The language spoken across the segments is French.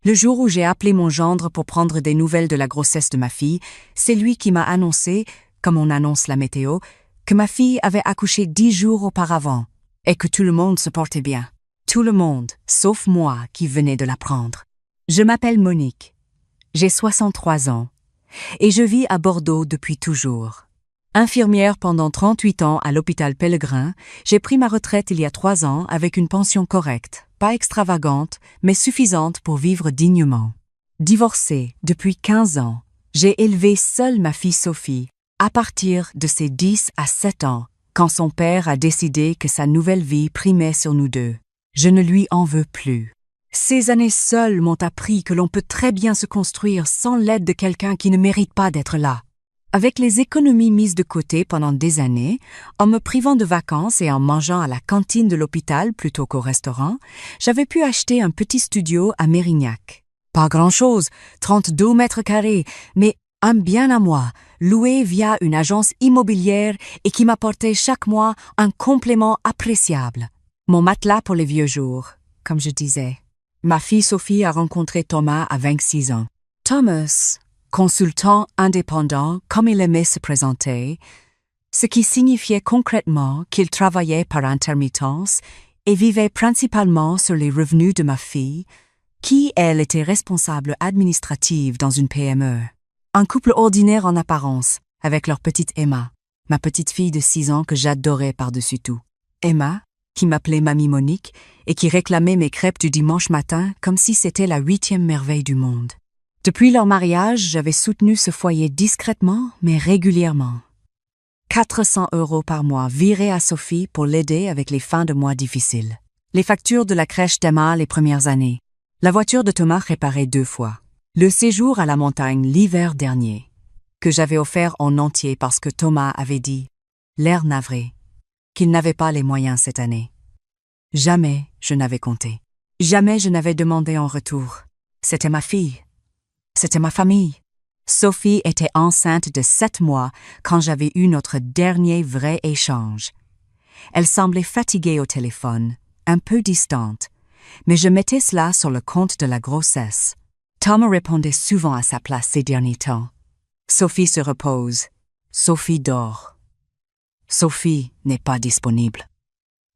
Le jour où j'ai appelé mon gendre pour prendre des nouvelles de la grossesse de ma fille, c'est lui qui m'a annoncé, comme on annonce la météo, que ma fille avait accouché 10 jours auparavant et que tout le monde se portait bien. Tout le monde, sauf moi qui venais de l'apprendre. Je m'appelle Monique. J'ai 63 ans et je vis à Bordeaux depuis toujours. Infirmière pendant 38 ans à l'hôpital Pellegrin, j'ai pris ma retraite il y a 3 ans avec une pension correcte, pas extravagante, mais suffisante pour vivre dignement. Divorcée depuis 15 ans, j'ai élevé seule ma fille Sophie, à partir de ses 10 à 7 ans, quand son père a décidé que sa nouvelle vie primait sur nous deux. Je ne lui en veux plus. Ces années seules m'ont appris que l'on peut très bien se construire sans l'aide de quelqu'un qui ne mérite pas d'être là. Avec les économies mises de côté pendant des années, en me privant de vacances et en mangeant à la cantine de l'hôpital plutôt qu'au restaurant, j'avais pu acheter un petit studio à Mérignac. Pas grand-chose, 32 mètres carrés, mais un bien à moi, loué via une agence immobilière et qui m'apportait chaque mois un complément appréciable. Mon matelas pour les vieux jours, comme je disais. Ma fille Sophie a rencontré Thomas à 26 ans. Thomas, consultant indépendant comme il aimait se présenter, ce qui signifiait concrètement qu'il travaillait par intermittence et vivait principalement sur les revenus de ma fille, qui, elle, était responsable administrative dans une PME. Un couple ordinaire en apparence, avec leur petite Emma, ma petite fille de 6 ans que j'adorais par-dessus tout. Emma, qui m'appelait Mamie Monique et qui réclamait mes crêpes du dimanche matin comme si c'était la 8e merveille du monde. Depuis leur mariage, j'avais soutenu ce foyer discrètement, mais régulièrement. 400 € par mois virés à Sophie pour l'aider avec les fins de mois difficiles. Les factures de la crèche d'Emma les premières années. La voiture de Thomas réparée 2 fois. Le séjour à la montagne l'hiver dernier, que j'avais offert en entier parce que Thomas avait dit, l'air navré, qu'il n'avait pas les moyens cette année. Jamais je n'avais compté. Jamais je n'avais demandé en retour. C'était ma fille. C'était ma famille. Sophie était enceinte de 7 mois quand j'avais eu notre dernier vrai échange. Elle semblait fatiguée au téléphone, un peu distante, mais je mettais cela sur le compte de la grossesse. Tom répondait souvent à sa place ces derniers temps. Sophie se repose. Sophie dort. Sophie n'est pas disponible.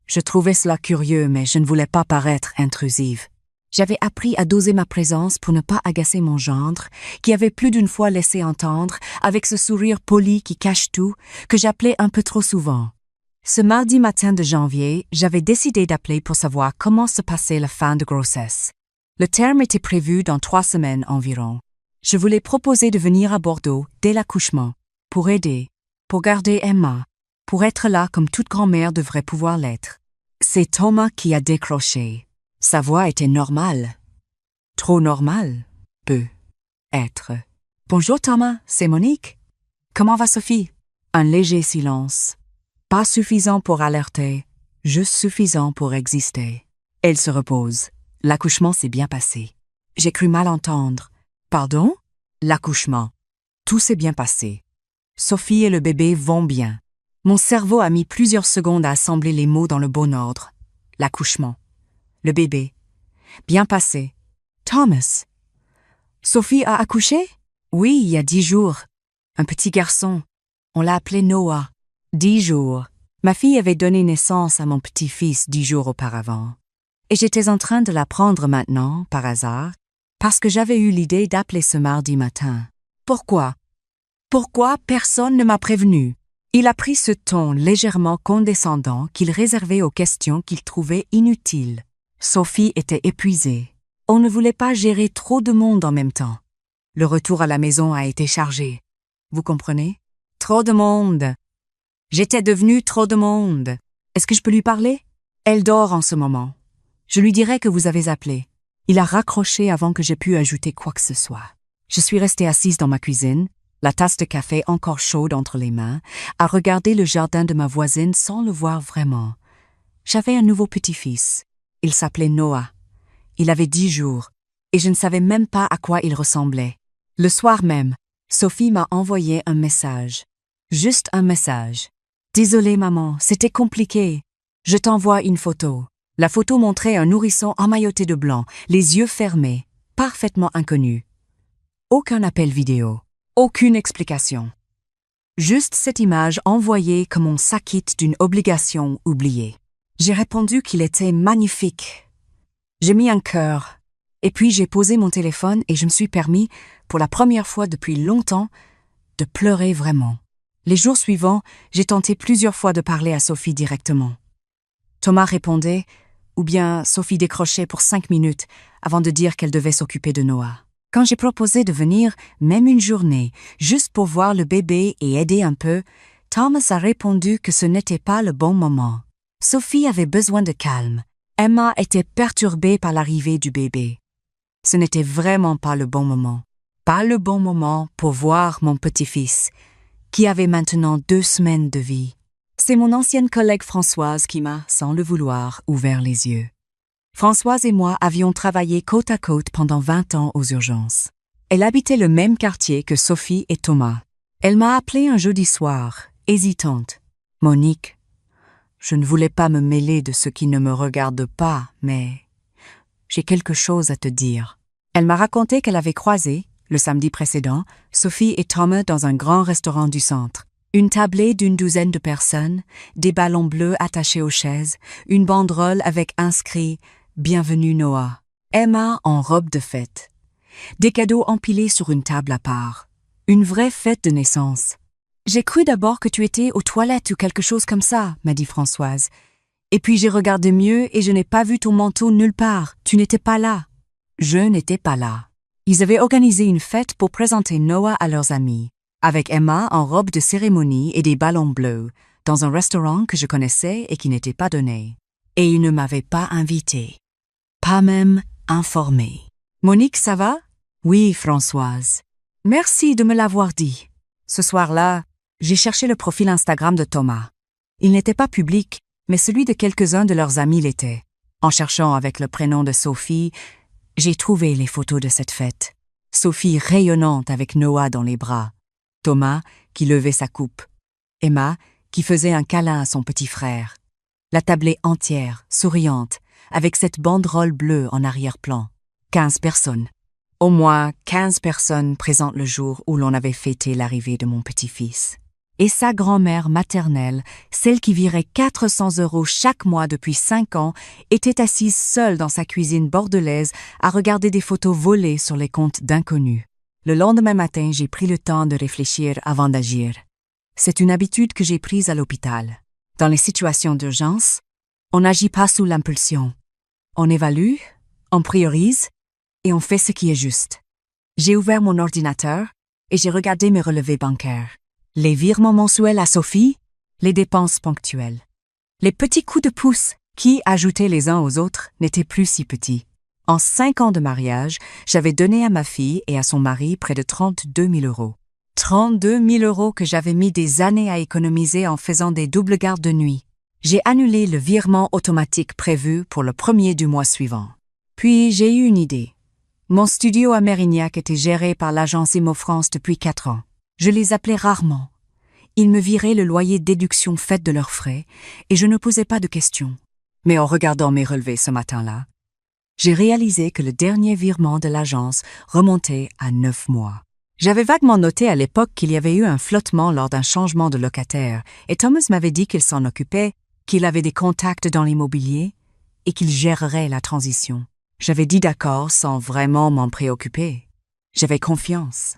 Je trouvais cela curieux, mais je ne voulais pas paraître intrusive. J'avais appris à doser ma présence pour ne pas agacer mon gendre, qui avait plus d'une fois laissé entendre, avec ce sourire poli qui cache tout, que j'appelais un peu trop souvent. Ce mardi matin de janvier, j'avais décidé d'appeler pour savoir comment se passait la fin de grossesse. Le terme était prévu dans 3 semaines environ. Je voulais proposer de venir à Bordeaux dès l'accouchement, pour aider, pour garder Emma, pour être là comme toute grand-mère devrait pouvoir l'être. C'est Thomas qui a décroché. Sa voix était normale. Trop normale, peut être. Bonjour Thomas, c'est Monique. Comment va Sophie? Un léger silence. Pas suffisant pour alerter, juste suffisant pour exister. Elle se repose. L'accouchement s'est bien passé. J'ai cru mal entendre. Pardon? L'accouchement. Tout s'est bien passé. Sophie et le bébé vont bien. Mon cerveau a mis plusieurs secondes à assembler les mots dans le bon ordre. L'accouchement. Le bébé. Bien passé. Thomas. Sophie a accouché? Oui, il y a 10 jours. Un petit garçon. On l'a appelé Noah. 10 jours. Ma fille avait donné naissance à mon petit-fils 10 jours auparavant. Et j'étais en train de l'apprendre maintenant, par hasard, parce que j'avais eu l'idée d'appeler ce mardi matin. Pourquoi? Pourquoi personne ne m'a prévenu? Il a pris ce ton légèrement condescendant qu'il réservait aux questions qu'il trouvait inutiles. Sophie était épuisée. On ne voulait pas gérer trop de monde en même temps. Le retour à la maison a été chargé. Vous comprenez? Trop de monde. J'étais devenue trop de monde. Est-ce que je peux lui parler? Elle dort en ce moment. Je lui dirai que vous avez appelé. Il a raccroché avant que j'aie pu ajouter quoi que ce soit. Je suis restée assise dans ma cuisine, la tasse de café encore chaude entre les mains, à regarder le jardin de ma voisine sans le voir vraiment. J'avais un nouveau petit-fils. Il s'appelait Noah. Il avait 10 jours, et je ne savais même pas à quoi il ressemblait. Le soir même, Sophie m'a envoyé un message. Juste un message. Désolée maman, c'était compliqué. Je t'envoie une photo. La photo montrait un nourrisson emmailloté de blanc, les yeux fermés. parfaitement inconnu. Aucun appel vidéo, aucune explication. Juste cette image envoyée comme on s'acquitte d'une obligation oubliée. J'ai répondu qu'il était magnifique. J'ai mis un cœur, et puis j'ai posé mon téléphone et je me suis permis, pour la première fois depuis longtemps, de pleurer vraiment. Les jours suivants, j'ai tenté plusieurs fois de parler à Sophie directement. Thomas répondait, ou bien Sophie décrochait pour 5 minutes avant de dire qu'elle devait s'occuper de Noah. Quand j'ai proposé de venir, même une journée, juste pour voir le bébé et aider un peu, Thomas a répondu que ce n'était pas le bon moment. Sophie avait besoin de calme. Emma était perturbée par l'arrivée du bébé. Ce n'était vraiment pas le bon moment. Pas le bon moment pour voir mon petit-fils, qui avait maintenant 2 semaines de vie. C'est mon ancienne collègue Françoise qui m'a, sans le vouloir, ouvert les yeux. Françoise et moi avions travaillé côte à côte pendant 20 ans aux urgences. Elle habitait le même quartier que Sophie et Thomas. Elle m'a appelé un jeudi soir, hésitante. « Monique, je ne voulais pas me mêler de ce qui ne me regarde pas, mais j'ai quelque chose à te dire. » Elle m'a raconté qu'elle avait croisé, le samedi précédent, Sophie et Thomas dans un grand restaurant du centre. Une tablée d'une 12aine de personnes, des ballons bleus attachés aux chaises, une banderole avec inscrit « Bienvenue Noah », Emma en robe de fête. Des cadeaux empilés sur une table à part. Une vraie fête de naissance. « J'ai cru d'abord que tu étais aux toilettes ou quelque chose comme ça », m'a dit Françoise. « Et puis j'ai regardé mieux et je n'ai pas vu ton manteau nulle part. Tu n'étais pas là. » Je n'étais pas là. Ils avaient organisé une fête pour présenter Noah à leurs amis, avec Emma en robe de cérémonie et des ballons bleus, dans un restaurant que je connaissais et qui n'était pas donné. Et ils ne m'avaient pas invité. Pas même informé. « Monique, ça va ?»« Oui, Françoise. Merci de me l'avoir dit. » Ce soir-là, j'ai cherché le profil Instagram de Thomas. Il n'était pas public, mais celui de quelques-uns de leurs amis l'était. En cherchant avec le prénom de Sophie, j'ai trouvé les photos de cette fête. Sophie rayonnante avec Noah dans les bras. Thomas qui levait sa coupe. Emma qui faisait un câlin à son petit frère. La tablée entière, souriante, avec cette banderole bleue en arrière-plan. 15 personnes. Au moins 15 personnes présentes le jour où l'on avait fêté l'arrivée de mon petit-fils. Et sa grand-mère maternelle, celle qui virait 400 € chaque mois depuis 5 ans, était assise seule dans sa cuisine bordelaise à regarder des photos volées sur les comptes d'inconnus. Le lendemain matin, j'ai pris le temps de réfléchir avant d'agir. C'est une habitude que j'ai prise à l'hôpital. Dans les situations d'urgence, on n'agit pas sous l'impulsion. On évalue, on priorise et on fait ce qui est juste. J'ai ouvert mon ordinateur et j'ai regardé mes relevés bancaires. Les virements mensuels à Sophie, les dépenses ponctuelles. Les petits coups de pouce qui, ajoutés les uns aux autres, n'étaient plus si petits. En 5 ans de mariage, j'avais donné à ma fille et à son mari près de 32 000 €. 32 000 € que j'avais mis des années à économiser en faisant des doubles gardes de nuit. J'ai annulé le virement automatique prévu pour le 1er du mois suivant. Puis j'ai eu une idée. Mon studio à Mérignac était géré par l'agence Imo-France depuis 4 ans. Je les appelais rarement. Ils me viraient le loyer de déduction fait de leurs frais et je ne posais pas de questions. Mais en regardant mes relevés ce matin-là, j'ai réalisé que le dernier virement de l'agence remontait à 9 mois. J'avais vaguement noté à l'époque qu'il y avait eu un flottement lors d'un changement de locataire et Thomas m'avait dit qu'il s'en occupait, qu'il avait des contacts dans l'immobilier et qu'il gérerait la transition. J'avais dit d'accord sans vraiment m'en préoccuper. J'avais confiance.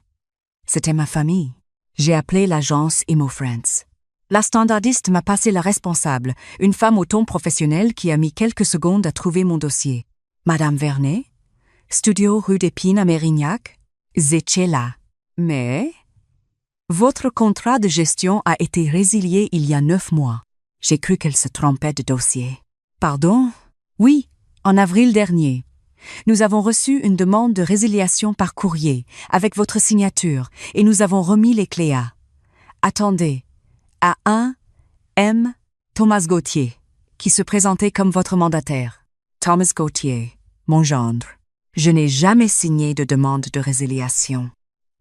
C'était ma famille. J'ai appelé l'agence Imo-France. La standardiste m'a passé la responsable, une femme au ton professionnel qui a mis quelques secondes à trouver mon dossier. Madame Vernet, studio rue d'Épine à Mérignac, j'étais là. Mais votre contrat de gestion a été résilié il y a 9 mois. J'ai cru qu'elle se trompait de dossier. Pardon? Oui, en avril dernier. Nous avons reçu une demande de résiliation par courrier, avec votre signature, et nous avons remis les clés à. Attendez, à un M. Thomas Gauthier, qui se présentait comme votre mandataire. Thomas Gauthier, mon gendre. Je n'ai jamais signé de demande de résiliation.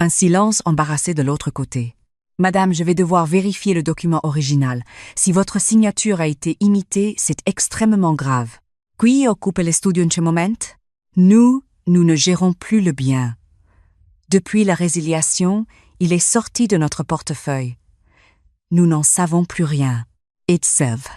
Un silence embarrassé de l'autre côté. Madame, je vais devoir vérifier le document original. Si votre signature a été imitée, c'est extrêmement grave. Qui occupe le studio in ce moment? Nous nous ne gérons plus le bien. Depuis la résiliation, il est sorti de notre portefeuille. Nous n'en savons plus rien. Itself.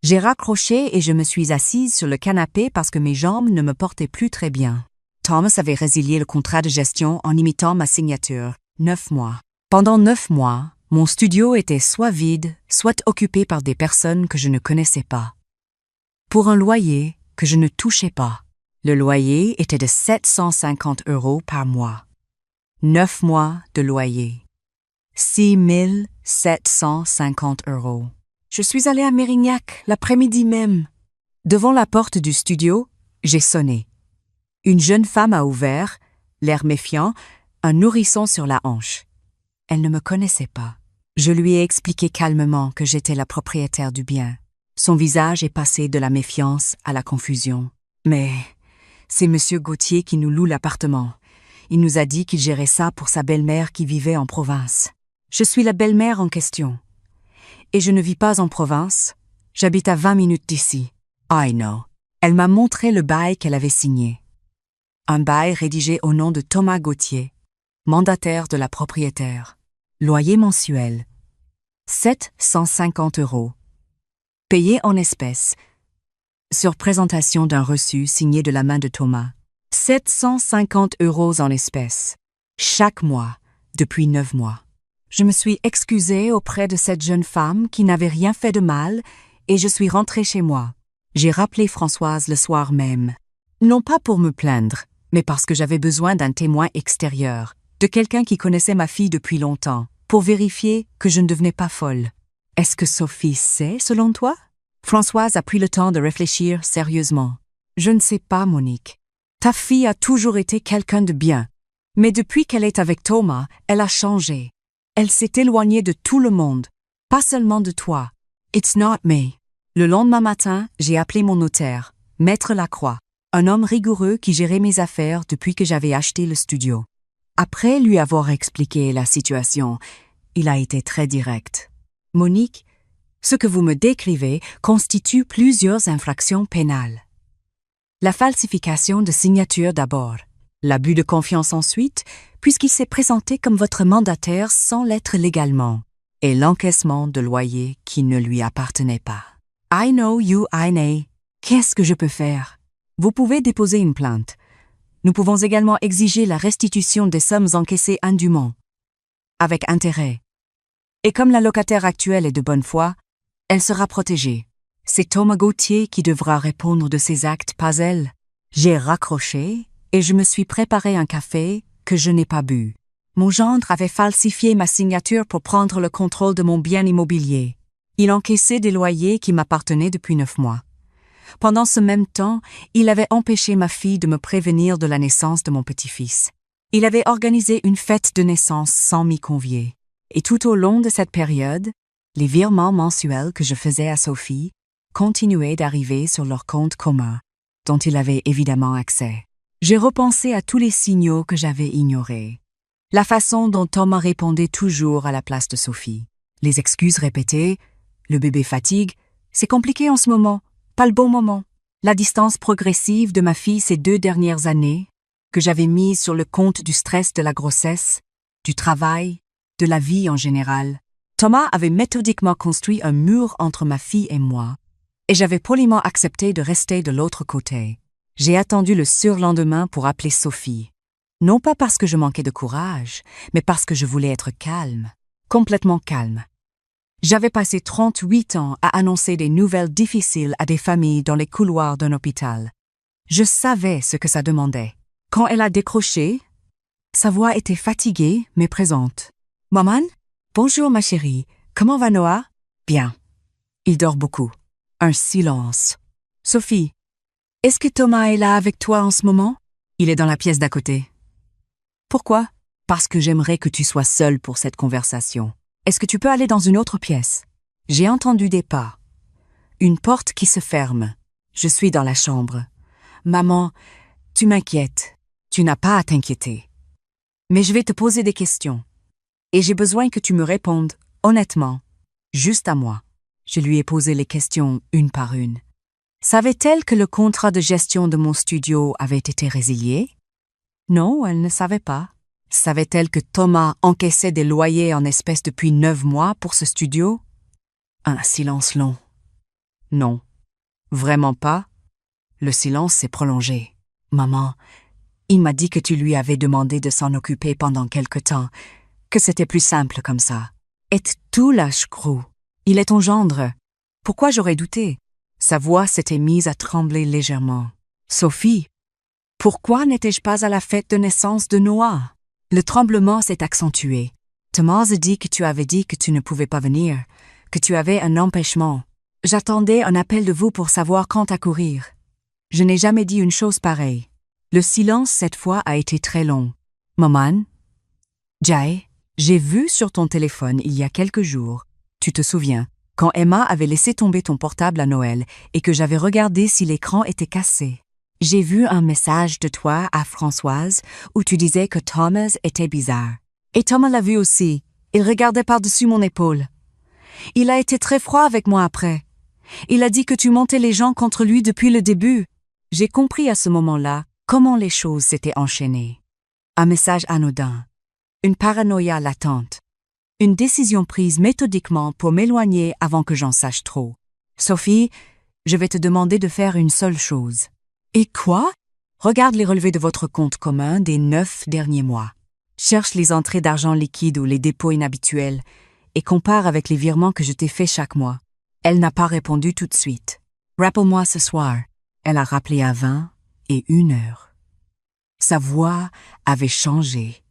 J'ai raccroché et je me suis assise sur le canapé parce que mes jambes ne me portaient plus très bien. Thomas avait résilié le contrat de gestion en imitant ma signature. 9 mois. Pendant 9 mois, mon studio était soit vide, soit occupé par des personnes que je ne connaissais pas. Pour un loyer que je ne touchais pas. Le loyer était de 750 € par mois. 9 mois de loyer. 6 750 €. Je suis allée à Mérignac l'après-midi même. Devant la porte du studio, j'ai sonné. Une jeune femme a ouvert, l'air méfiant, un nourrisson sur la hanche. Elle ne me connaissait pas. Je lui ai expliqué calmement que j'étais la propriétaire du bien. Son visage est passé de la méfiance à la confusion. Mais c'est Monsieur Gauthier qui nous loue l'appartement. Il nous a dit qu'il gérait ça pour sa belle-mère qui vivait en province. Je suis la belle-mère en question. Et je ne vis pas en province. J'habite à 20 minutes d'ici. I know. Elle m'a montré le bail qu'elle avait signé. Un bail rédigé au nom de Thomas Gauthier, mandataire de la propriétaire. Loyer mensuel. 750 €. Payé en espèces. Sur présentation d'un reçu signé de la main de Thomas. 750 € en espèces. Chaque mois, depuis 9 mois. Je me suis excusée auprès de cette jeune femme qui n'avait rien fait de mal et je suis rentrée chez moi. J'ai rappelé Françoise le soir même. Non pas pour me plaindre, mais parce que j'avais besoin d'un témoin extérieur, de quelqu'un qui connaissait ma fille depuis longtemps, pour vérifier que je ne devenais pas folle. Est-ce que Sophie sait, selon toi? Françoise a pris le temps de réfléchir sérieusement. Je ne sais pas, Monique. Ta fille a toujours été quelqu'un de bien. Mais depuis qu'elle est avec Thomas, elle a changé. Elle s'est éloignée de tout le monde, pas seulement de toi. It's not me. Le lendemain matin, j'ai appelé mon notaire, Maître Lacroix, un homme rigoureux qui gérait mes affaires depuis que j'avais acheté le studio. Après lui avoir expliqué la situation, il a été très direct. Monique, ce que vous me décrivez constitue plusieurs infractions pénales. La falsification de signature d'abord, l'abus de confiance ensuite, puisqu'il s'est présenté comme votre mandataire sans l'être légalement, et l'encaissement de loyer qui ne lui appartenait pas. I know you, I know. Qu'est-ce que je peux faire? Vous pouvez déposer une plainte. Nous pouvons également exiger la restitution des sommes encaissées indûment, avec intérêt. Et comme la locataire actuelle est de bonne foi, elle sera protégée. C'est Thomas Gauthier qui devra répondre de ses actes, pas elle. J'ai raccroché et je me suis préparé un café que je n'ai pas bu. Mon gendre avait falsifié ma signature pour prendre le contrôle de mon bien immobilier. Il encaissait des loyers qui m'appartenaient depuis 9 mois. Pendant ce même temps, il avait empêché ma fille de me prévenir de la naissance de mon petit-fils. Il avait organisé une fête de naissance sans m'y convier. Et tout au long de cette période, les virements mensuels que je faisais à Sophie continuaient d'arriver sur leur compte commun, dont il avait évidemment accès. J'ai repensé à tous les signaux que j'avais ignorés. La façon dont Thomas répondait toujours à la place de Sophie. Les excuses répétées, le bébé fatigue, c'est compliqué en ce moment, pas le bon moment. La distance progressive de ma fille ces 2 dernières années, que j'avais mise sur le compte du stress de la grossesse, du travail, de la vie en général. Thomas avait méthodiquement construit un mur entre ma fille et moi, et j'avais poliment accepté de rester de l'autre côté. J'ai attendu le surlendemain pour appeler Sophie. Non pas parce que je manquais de courage, mais parce que je voulais être calme, complètement calme. J'avais passé 38 ans à annoncer des nouvelles difficiles à des familles dans les couloirs d'un hôpital. Je savais ce que ça demandait. Quand elle a décroché, sa voix était fatiguée mais présente. « Maman? Bonjour ma chérie, comment va Noah? »« Bien. Il dort beaucoup. » Un silence. « Sophie, est-ce que Thomas est là avec toi en ce moment? » »« Il est dans la pièce d'à côté. »« Pourquoi? » »« Parce que j'aimerais que tu sois seule pour cette conversation. Est-ce que tu peux aller dans une autre pièce? » J'ai entendu des pas. Une porte qui se ferme. Je suis dans la chambre. « Maman, tu m'inquiètes. Tu n'as pas à t'inquiéter. Mais je vais te poser des questions. Et j'ai besoin que tu me répondes, honnêtement, juste à moi. » Je lui ai posé les questions une par une. Savait-elle que le contrat de gestion de mon studio avait été résilié? Non, elle ne savait pas. Savait-elle que Thomas encaissait des loyers en espèces depuis 9 mois pour ce studio? Un silence long. Non, vraiment pas. Le silence s'est prolongé. Maman, il m'a dit que tu lui avais demandé de s'en occuper pendant quelque temps, que c'était plus simple comme ça. Et tout la ch'crou. Il est ton gendre. Pourquoi j'aurais douté? Sa voix s'était mise à trembler légèrement. Sophie, pourquoi n'étais-je pas à la fête de naissance de Noah? Le tremblement s'est accentué. Thomas a dit que tu avais dit que tu ne pouvais pas venir, que tu avais un empêchement. J'attendais un appel de vous pour savoir quand accourir. Je n'ai jamais dit une chose pareille. Le silence cette fois a été très long. Maman, Jai, j'ai vu sur ton téléphone il y a quelques jours, tu te souviens, quand Emma avait laissé tomber ton portable à Noël et que j'avais regardé si l'écran était cassé. J'ai vu un message de toi à Françoise où tu disais que Thomas était bizarre. Et Thomas l'a vu aussi. Il regardait par-dessus mon épaule. Il a été très froid avec moi après. Il a dit que tu montais les gens contre lui depuis le début. J'ai compris à ce moment-là comment les choses s'étaient enchaînées. Un message anodin. Une paranoïa latente. Une décision prise méthodiquement pour m'éloigner avant que j'en sache trop. Sophie, je vais te demander de faire une seule chose. Et quoi? Regarde les relevés de votre compte commun des 9 derniers mois. Cherche les entrées d'argent liquide ou les dépôts inhabituels et compare avec les virements que je t'ai faits chaque mois. Elle n'a pas répondu tout de suite. Rappelle-moi ce soir. Elle a rappelé à 20 et 1 heure. Sa voix avait changé.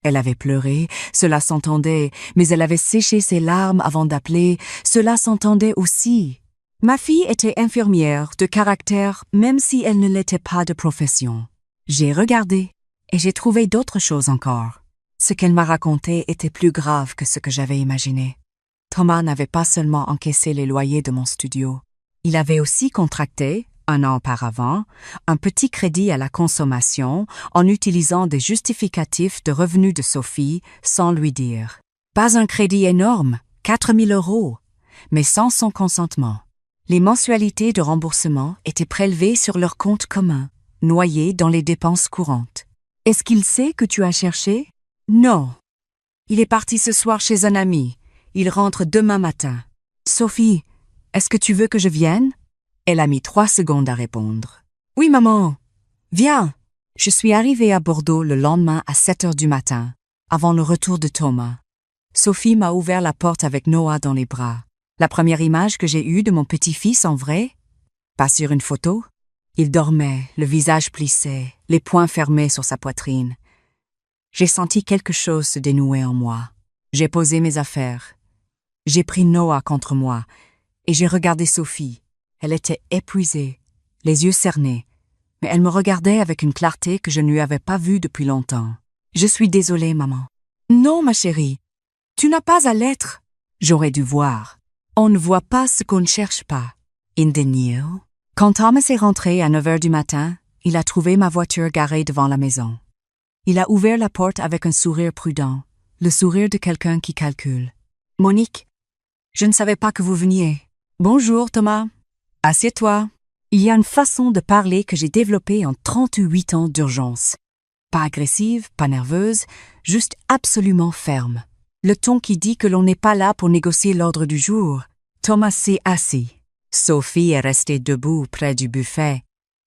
Elle avait pleuré, cela s'entendait, mais elle avait séché ses larmes avant d'appeler, cela s'entendait aussi. Ma fille était infirmière de caractère, même si elle ne l'était pas de profession. J'ai regardé, et j'ai trouvé d'autres choses encore. Ce qu'elle m'a raconté était plus grave que ce que j'avais imaginé. Thomas n'avait pas seulement encaissé les loyers de mon studio. Il avait aussi contracté, 1 an auparavant, un petit crédit à la consommation en utilisant des justificatifs de revenus de Sophie sans lui dire. Pas un crédit énorme, 4 000 €, mais sans son consentement. Les mensualités de remboursement étaient prélevées sur leur compte commun, noyées dans les dépenses courantes. Est-ce qu'il sait que tu as cherché? Non. Il est parti ce soir chez un ami. Il rentre demain matin. Sophie, est-ce que tu veux que je vienne? Elle a mis 3 secondes à répondre. Oui, maman. Viens. Je suis arrivée à Bordeaux le lendemain à 7 heures du matin, avant le retour de Thomas. Sophie m'a ouvert la porte avec Noah dans les bras. La première image que j'ai eue de mon petit-fils en vrai, pas sur une photo. Il dormait, le visage plissé, les poings fermés sur sa poitrine. J'ai senti quelque chose se dénouer en moi. J'ai posé mes affaires. J'ai pris Noah contre moi et j'ai regardé Sophie. Elle était épuisée, les yeux cernés, mais elle me regardait avec une clarté que je ne lui avais pas vue depuis longtemps. Je suis désolée, maman. Non, ma chérie, tu n'as pas à l'être. J'aurais dû voir. On ne voit pas ce qu'on ne cherche pas. In denial. Quand Thomas est rentré à 9 heures du matin, il a trouvé ma voiture garée devant la maison. Il a ouvert la porte avec un sourire prudent, le sourire de quelqu'un qui calcule. « Monique, je ne savais pas que vous veniez. Bonjour, Thomas. Assieds-toi. » Il y a une façon de parler que j'ai développée en 38 ans d'urgence. Pas agressive, pas nerveuse, juste absolument ferme. Le ton qui dit que l'on n'est pas là pour négocier l'ordre du jour. Thomas s'est assis. Sophie est restée debout près du buffet.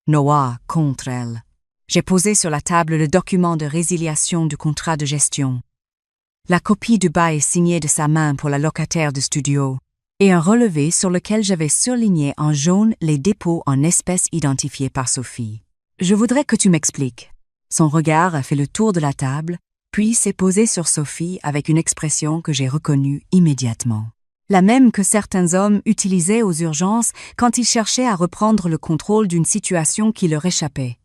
Noah contre elle. J'ai posé sur la table le document de résiliation du contrat de gestion. La copie du bail signée de sa main pour la locataire du studio et un relevé sur lequel j'avais surligné en jaune les dépôts en espèces identifiés par Sophie. Je voudrais que tu m'expliques. Son regard a fait le tour de la table, puis s'est posé sur Sophie avec une expression que j'ai reconnue immédiatement. La même que certains hommes utilisaient aux urgences quand ils cherchaient à reprendre le contrôle d'une situation qui leur échappait.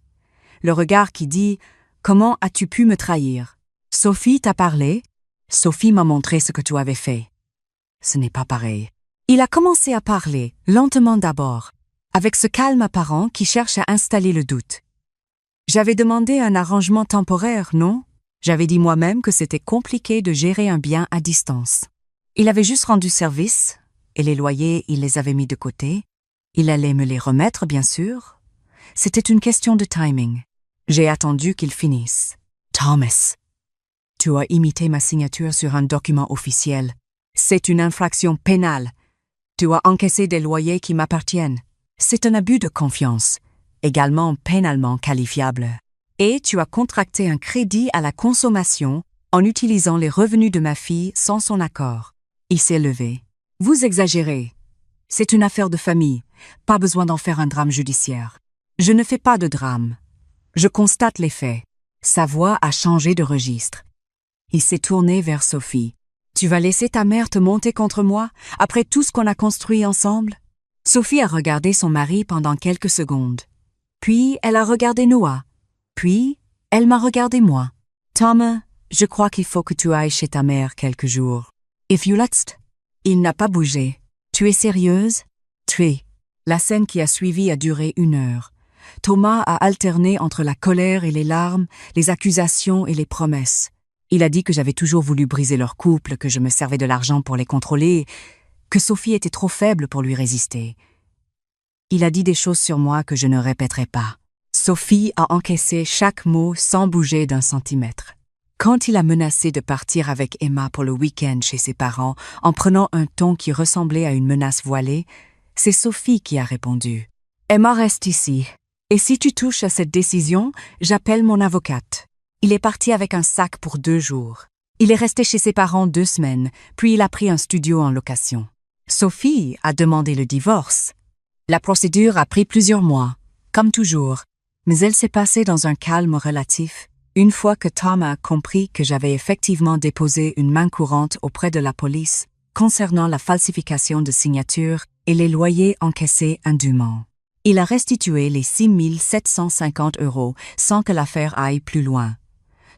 Le regard qui dit « Comment as-tu pu me trahir? Sophie t'a parlé? Sophie m'a montré ce que tu avais fait. » Ce n'est pas pareil. Il a commencé à parler, lentement d'abord, avec ce calme apparent qui cherche à installer le doute. J'avais demandé un arrangement temporaire, non? J'avais dit moi-même que c'était compliqué de gérer un bien à distance. Il avait juste rendu service, et les loyers, il les avait mis de côté. Il allait me les remettre, bien sûr. C'était une question de timing. J'ai attendu qu'il finisse. Thomas, tu as imité ma signature sur un document officiel. C'est une infraction pénale. Tu as encaissé des loyers qui m'appartiennent. C'est un abus de confiance, également pénalement qualifiable. Et tu as contracté un crédit à la consommation en utilisant les revenus de ma fille sans son accord. Il s'est levé. Vous exagérez. C'est une affaire de famille. Pas besoin d'en faire un drame judiciaire. Je ne fais pas de drame. Je constate les faits. Sa voix a changé de registre. Il s'est tourné vers Sophie. Tu vas laisser ta mère te monter contre moi, après tout ce qu'on a construit ensemble? Sophie a regardé son mari pendant quelques secondes. Puis, elle a regardé Noah. Puis, elle m'a regardé moi. Thomas, je crois qu'il faut que tu ailles chez ta mère quelques jours. If you let's. Il n'a pas bougé. Tu es sérieuse? Très. La scène qui a suivi a duré 1 heure. Thomas a alterné entre la colère et les larmes, les accusations et les promesses. Il a dit que j'avais toujours voulu briser leur couple, que je me servais de l'argent pour les contrôler, que Sophie était trop faible pour lui résister. Il a dit des choses sur moi que je ne répéterai pas. Sophie a encaissé chaque mot sans bouger d'un centimètre. Quand il a menacé de partir avec Emma pour le week-end chez ses parents, en prenant un ton qui ressemblait à une menace voilée, c'est Sophie qui a répondu. « Emma reste ici. Et si tu touches à cette décision, j'appelle mon avocate. » Il est parti avec un sac pour 2 jours. Il est resté chez ses parents 2 semaines, puis il a pris un studio en location. Sophie a demandé le divorce. La procédure a pris plusieurs mois, comme toujours, mais elle s'est passée dans un calme relatif, une fois que Tom a compris que j'avais effectivement déposé une main courante auprès de la police concernant la falsification de signatures et les loyers encaissés indûment. Il a restitué les 6 750 € sans que l'affaire aille plus loin.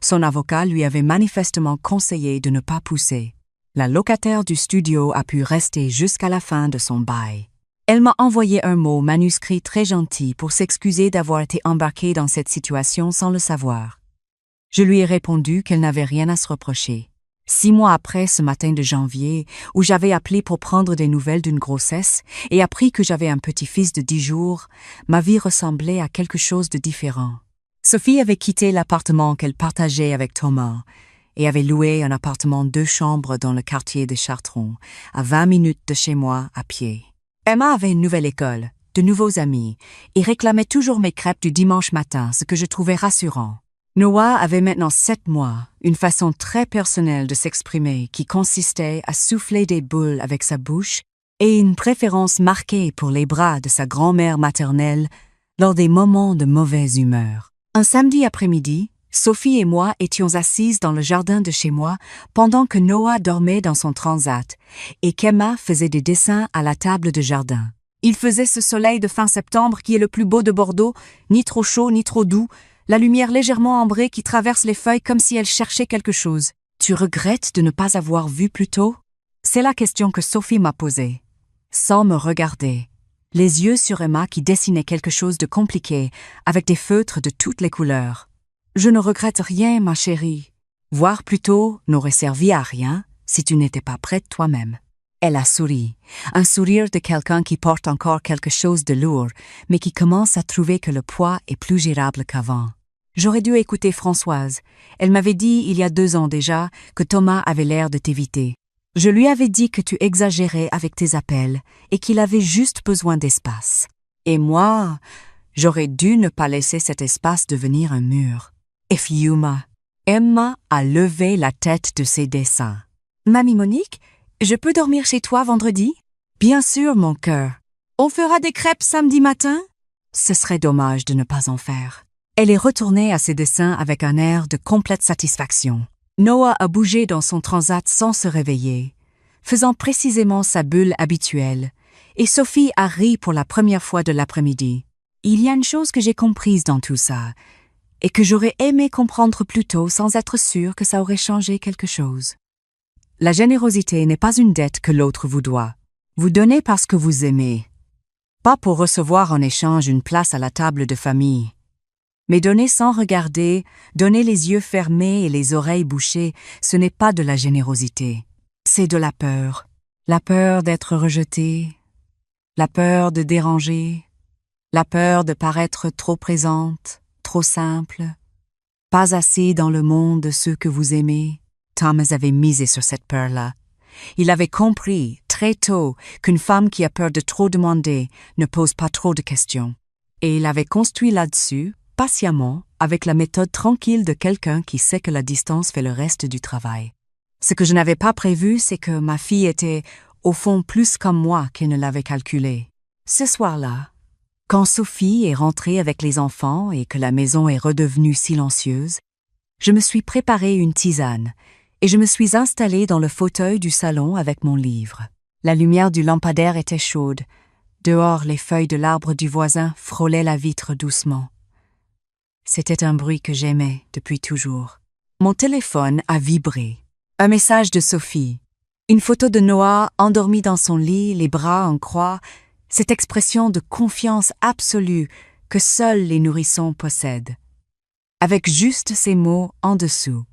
Son avocat lui avait manifestement conseillé de ne pas pousser. La locataire du studio a pu rester jusqu'à la fin de son bail. Elle m'a envoyé un mot manuscrit très gentil pour s'excuser d'avoir été embarquée dans cette situation sans le savoir. Je lui ai répondu qu'elle n'avait rien à se reprocher. 6 mois après ce matin de janvier, où j'avais appelé pour prendre des nouvelles d'une grossesse et appris que j'avais un petit-fils de 10 jours, ma vie ressemblait à quelque chose de différent. Sophie avait quitté l'appartement qu'elle partageait avec Thomas et avait loué un appartement 2 chambres dans le quartier de Chartron, à 20 minutes de chez moi à pied. Emma avait une nouvelle école, de nouveaux amis, et réclamait toujours mes crêpes du dimanche matin, ce que je trouvais rassurant. Noah avait maintenant 7 mois, une façon très personnelle de s'exprimer qui consistait à souffler des boules avec sa bouche et une préférence marquée pour les bras de sa grand-mère maternelle lors des moments de mauvaise humeur. Un samedi après-midi, Sophie et moi étions assises dans le jardin de chez moi pendant que Noah dormait dans son transat et qu'Emma faisait des dessins à la table de jardin. Il faisait ce soleil de fin septembre qui est le plus beau de Bordeaux, ni trop chaud ni trop doux, la lumière légèrement ambrée qui traverse les feuilles comme si elle cherchait quelque chose. « Tu regrettes de ne pas avoir vu plus tôt ?» C'est la question que Sophie m'a posée, sans me regarder, les yeux sur Emma qui dessinait quelque chose de compliqué, avec des feutres de toutes les couleurs. « Je ne regrette rien, ma chérie. Voir plus tôt n'aurait servi à rien si tu n'étais pas prête toi-même. » Elle a souri, un sourire de quelqu'un qui porte encore quelque chose de lourd, mais qui commence à trouver que le poids est plus gérable qu'avant. J'aurais dû écouter Françoise. Elle m'avait dit il y a 2 ans déjà que Thomas avait l'air de t'éviter. Je lui avais dit que tu exagérais avec tes appels et qu'il avait juste besoin d'espace. Et moi, j'aurais dû ne pas laisser cet espace devenir un mur. If Yuma. Emma a levé la tête de ses dessins. Mamie Monique, je peux dormir chez toi vendredi? Bien sûr, mon cœur. On fera des crêpes samedi matin? Ce serait dommage de ne pas en faire. Elle est retournée à ses dessins avec un air de complète satisfaction. Noah a bougé dans son transat sans se réveiller, faisant précisément sa bulle habituelle, et Sophie a ri pour la première fois de l'après-midi. Il y a une chose que j'ai comprise dans tout ça, et que j'aurais aimé comprendre plus tôt sans être sûre que ça aurait changé quelque chose. La générosité n'est pas une dette que l'autre vous doit. Vous donnez parce que vous aimez, pas pour recevoir en échange une place à la table de famille. Mais donner sans regarder, donner les yeux fermés et les oreilles bouchées, ce n'est pas de la générosité. C'est de la peur. La peur d'être rejeté, la peur de déranger, la peur de paraître trop présente, trop simple, pas assez dans le monde de ceux que vous aimez. Thomas avait misé sur cette peur-là. Il avait compris, très tôt, qu'une femme qui a peur de trop demander ne pose pas trop de questions. Et il avait construit là-dessus, patiemment, avec la méthode tranquille de quelqu'un qui sait que la distance fait le reste du travail. Ce que je n'avais pas prévu, c'est que ma fille était, au fond, plus comme moi qu'elle ne l'avait calculé. Ce soir-là, quand Sophie est rentrée avec les enfants et que la maison est redevenue silencieuse, je me suis préparé une tisane et je me suis installée dans le fauteuil du salon avec mon livre. La lumière du lampadaire était chaude. Dehors, les feuilles de l'arbre du voisin frôlaient la vitre doucement. C'était un bruit que j'aimais depuis toujours. Mon téléphone a vibré. Un message de Sophie. Une photo de Noah endormi dans son lit, les bras en croix, cette expression de confiance absolue que seuls les nourrissons possèdent. Avec juste ces mots en dessous.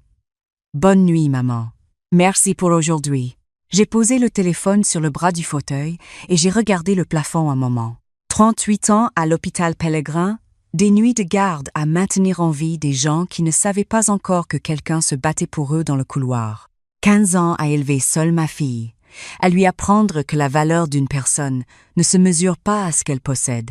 Bonne nuit, maman. Merci pour aujourd'hui. J'ai posé le téléphone sur le bras du fauteuil et j'ai regardé le plafond un moment. 38 ans à l'hôpital Pellegrin, des nuits de garde à maintenir en vie des gens qui ne savaient pas encore que quelqu'un se battait pour eux dans le couloir. 15 ans à élever seule ma fille, à lui apprendre que la valeur d'une personne ne se mesure pas à ce qu'elle possède,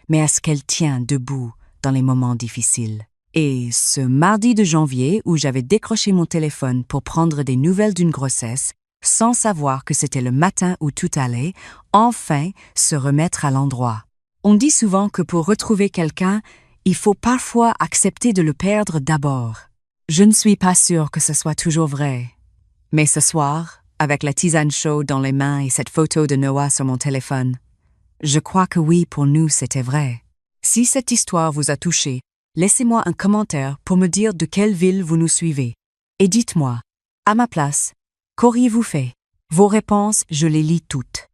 mais à ce qu'elle tient debout dans les moments difficiles. Et ce mardi de janvier où j'avais décroché mon téléphone pour prendre des nouvelles d'une grossesse, sans savoir que c'était le matin où tout allait, enfin se remettre à l'endroit. On dit souvent que pour retrouver quelqu'un, il faut parfois accepter de le perdre d'abord. Je ne suis pas sûre que ce soit toujours vrai. Mais ce soir, avec la tisane chaude dans les mains et cette photo de Noah sur mon téléphone, je crois que oui, pour nous, c'était vrai. Si cette histoire vous a touché, laissez-moi un commentaire pour me dire de quelle ville vous nous suivez. Et dites-moi, à ma place, qu'auriez-vous fait? Vos réponses, je les lis toutes.